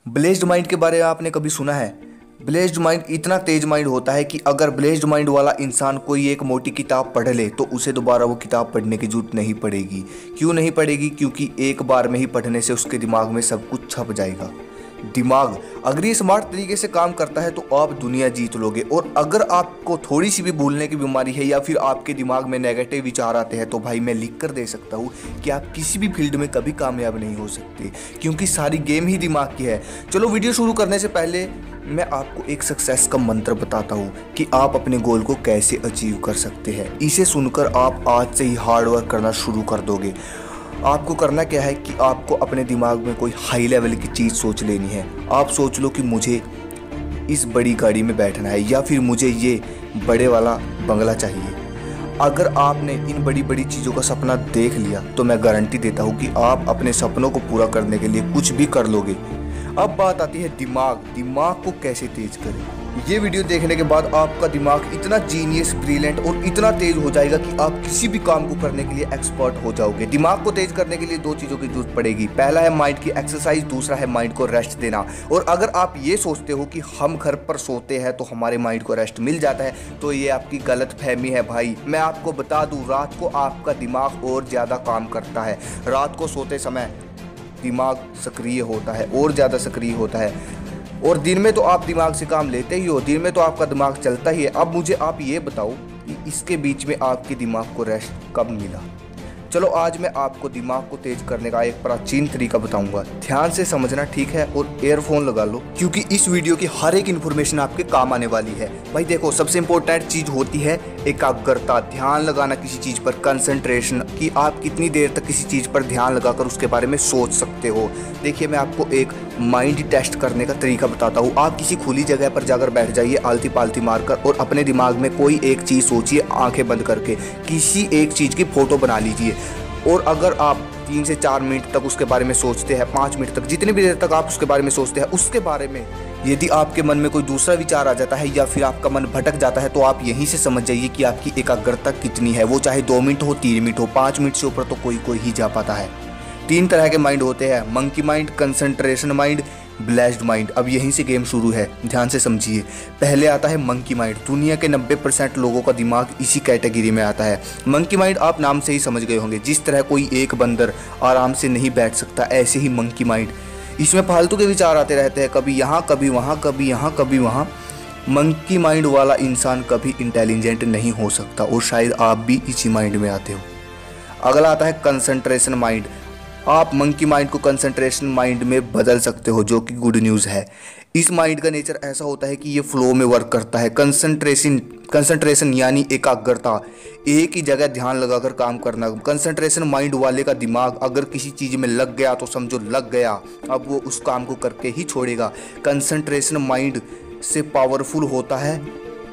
Blessed mind के बारे में आपने कभी सुना है? ब्लेस्ड माइंड इतना तेज माइंड होता है कि अगर ब्लेस्ड माइंड वाला इंसान कोई एक मोटी किताब पढ़ ले तो उसे दोबारा वो किताब पढ़ने की जरूरत नहीं पड़ेगी। क्यों नहीं पड़ेगी? क्योंकि एक बार में ही पढ़ने से उसके दिमाग में सब कुछ छप जाएगा। दिमाग अगर ये स्मार्ट तरीके से काम करता है तो आप दुनिया जीत लोगे। और अगर आपको थोड़ी सी भी भूलने की बीमारी है या फिर आपके दिमाग में नेगेटिव विचार आते हैं तो भाई मैं लिख कर दे सकता हूँ कि आप किसी भी फील्ड में कभी कामयाब नहीं हो सकते, क्योंकि सारी गेम ही दिमाग की है। चलो वीडियो शुरू करने से पहले मैं आपको एक सक्सेस का मंत्र बताता हूँ कि आप अपने गोल को कैसे अचीव कर सकते हैं। इसे सुनकर आप आज से ही हार्ड वर्क करना शुरू कर दोगे। आपको करना क्या है कि आपको अपने दिमाग में कोई हाई लेवल की चीज़ सोच लेनी है। आप सोच लो कि मुझे इस बड़ी गाड़ी में बैठना है या फिर मुझे ये बड़े वाला बंगला चाहिए। अगर आपने इन बड़ी बड़ी चीज़ों का सपना देख लिया तो मैं गारंटी देता हूँ कि आप अपने सपनों को पूरा करने के लिए कुछ भी कर लोगे। अब बात आती है दिमाग को कैसे तेज करें। ये वीडियो देखने के बाद आपका दिमाग इतना जीनियस, ब्रिलियंट और इतना तेज हो जाएगा कि आप किसी भी काम को करने के लिए एक्सपर्ट हो जाओगे। दिमाग को तेज करने के लिए दो चीज़ों की जरूरत पड़ेगी। पहला है माइंड की एक्सरसाइज, दूसरा है माइंड को रेस्ट देना। और अगर आप ये सोचते हो कि हम घर पर सोते हैं तो हमारे माइंड को रेस्ट मिल जाता है तो ये आपकी गलत फहमी है भाई। मैं आपको बता दूँ, रात को आपका दिमाग और ज़्यादा काम करता है। रात को सोते समय दिमाग सक्रिय होता है और ज़्यादा सक्रिय होता है, और दिन में तो आप दिमाग से काम लेते ही हो, दिन में तो आपका दिमाग चलता ही है। अब मुझे आप ये बताओ कि इसके बीच में आपके दिमाग को रेस्ट कब मिला? चलो आज मैं आपको दिमाग को तेज करने का एक प्राचीन तरीका बताऊंगा। ध्यान से समझना, ठीक है? और एयरफोन लगा लो क्योंकि इस वीडियो की हर एक इन्फॉर्मेशन आपके काम आने वाली है। भाई देखो, सबसे इंपॉर्टेंट चीज होती है एकाग्रता, ध्यान लगाना किसी चीज पर, कंसंट्रेशन, कि आप कितनी देर तक किसी चीज पर ध्यान लगाकर उसके बारे में सोच सकते हो। देखिए मैं आपको एक माइंड टेस्ट करने का तरीका बताता हूँ। आप किसी खुली जगह पर जाकर बैठ जाइए आलती पालती मारकर और अपने दिमाग में कोई एक चीज़ सोचिए आंखें बंद करके। किसी एक चीज़ की फ़ोटो बना लीजिए और अगर आप 3 से 4 मिनट तक उसके बारे में सोचते हैं, 5 मिनट तक, जितनी भी देर तक आप उसके बारे में सोचते हैं, उसके बारे में यदि आपके मन में कोई दूसरा विचार आ जाता है या फिर आपका मन भटक जाता है तो आप यहीं से समझ जाइए कि आपकी एकाग्रता कितनी है। वो चाहे 2 मिनट हो, 3 मिनट हो, 5 मिनट से ऊपर तो कोई ही जा पाता है। 3 तरह के माइंड होते हैं, monkey mind, concentration mind, blessed mind. अब यहीं से गेम शुरू है, ध्यान से समझिए। पहले आता है मंकी माइंड। दुनिया के 90% लोगों का दिमाग इसी कैटेगरी में आता है। मंकी माइंड आप नाम से ही समझ गए होंगे। जिस तरह कोई एक बंदर आराम से नहीं बैठ सकता, ऐसे ही मंकी माइंड, इसमें फालतू के विचार आते रहते हैं, कभी यहाँ कभी वहाँ, कभी यहाँ कभी वहाँ। मंकी माइंड वाला इंसान कभी इंटेलिजेंट नहीं हो सकता और शायद आप भी इसी माइंड में आते हो। अगला आता है कंसंट्रेशन माइंड। आप मंकी माइंड को कंसंट्रेशन माइंड में बदल सकते हो, जो कि गुड न्यूज़ है। इस माइंड का नेचर ऐसा होता है कि ये फ्लो में वर्क करता है। कंसंट्रेशन यानी एकाग्रता, एक ही जगह ध्यान लगाकर काम करना। कंसंट्रेशन माइंड वाले का दिमाग अगर किसी चीज़ में लग गया तो समझो लग गया, अब वो उस काम को करके ही छोड़ेगा। कंसंट्रेशन माइंड से पावरफुल होता है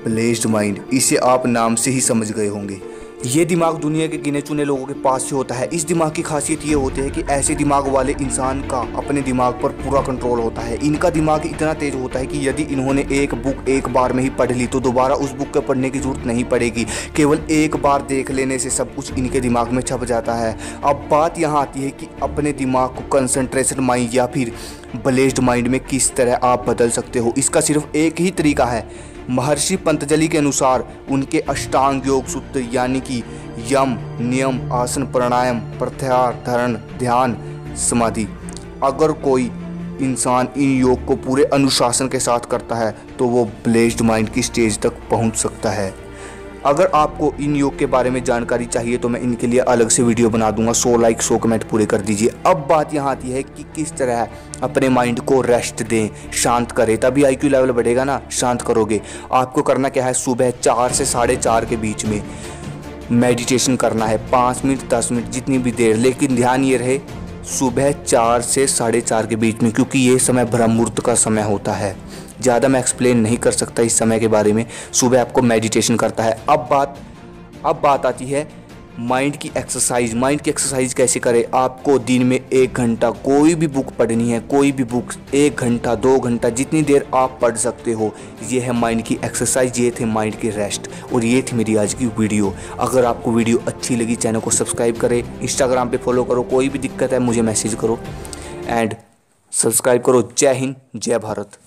ब्लेस्ड माइंड। इसे आप नाम से ही समझ गए होंगे। ये दिमाग दुनिया के गिने चुने लोगों के पास से होता है। इस दिमाग की खासियत ये होती है कि ऐसे दिमाग वाले इंसान का अपने दिमाग पर पूरा कंट्रोल होता है। इनका दिमाग इतना तेज होता है कि यदि इन्होंने एक बुक एक बार में ही पढ़ ली तो दोबारा उस बुक को पढ़ने की जरूरत नहीं पड़ेगी। केवल एक बार देख लेने से सब कुछ इनके दिमाग में छप जाता है। अब बात यहाँ आती है कि अपने दिमाग को कंसंट्रेशन माइंड या फिर ब्लेस्ड माइंड में किस तरह आप बदल सकते हो। इसका सिर्फ एक ही तरीका है। महर्षि पतंजलि के अनुसार उनके अष्टांग योग सूत्र यानी कि यम, नियम, आसन, प्राणायाम, प्रत्याहार, धारण, ध्यान, समाधि। अगर कोई इंसान इन योग को पूरे अनुशासन के साथ करता है तो वो ब्लेस्ड माइंड की स्टेज तक पहुंच सकता है। अगर आपको इन योग के बारे में जानकारी चाहिए तो मैं इनके लिए अलग से वीडियो बना दूंगा। 100 लाइक 100 कमेंट पूरे कर दीजिए। अब बात यहाँ आती है कि किस तरह अपने माइंड को रेस्ट दें, शांत करें, तभी IQ लेवल बढ़ेगा ना। शांत करोगे, आपको करना क्या है, सुबह 4 से 4:30 के बीच में मेडिटेशन करना है। 5 मिनट 10 मिनट जितनी भी देर, लेकिन ध्यान ये रहे सुबह 4 से 4:30 के बीच में, क्योंकि ये समय ब्रह्म मुहूर्त का समय होता है। ज़्यादा मैं एक्सप्लेन नहीं कर सकता इस समय के बारे में। सुबह आपको मेडिटेशन करता है। अब बात आती है माइंड की एक्सरसाइज। माइंड की एक्सरसाइज कैसे करें? आपको दिन में 1 घंटा कोई भी बुक पढ़नी है, कोई भी बुक 1 घंटा 2 घंटा जितनी देर आप पढ़ सकते हो। ये है माइंड की एक्सरसाइज, ये थे माइंड की रेस्ट, और ये थी मेरी आज की वीडियो। अगर आपको वीडियो अच्छी लगी चैनल को सब्सक्राइब करें, इंस्टाग्राम पे फॉलो करो, कोई भी दिक्कत है मुझे मैसेज करो एंड सब्सक्राइब करो। जय हिंद, जय भारत।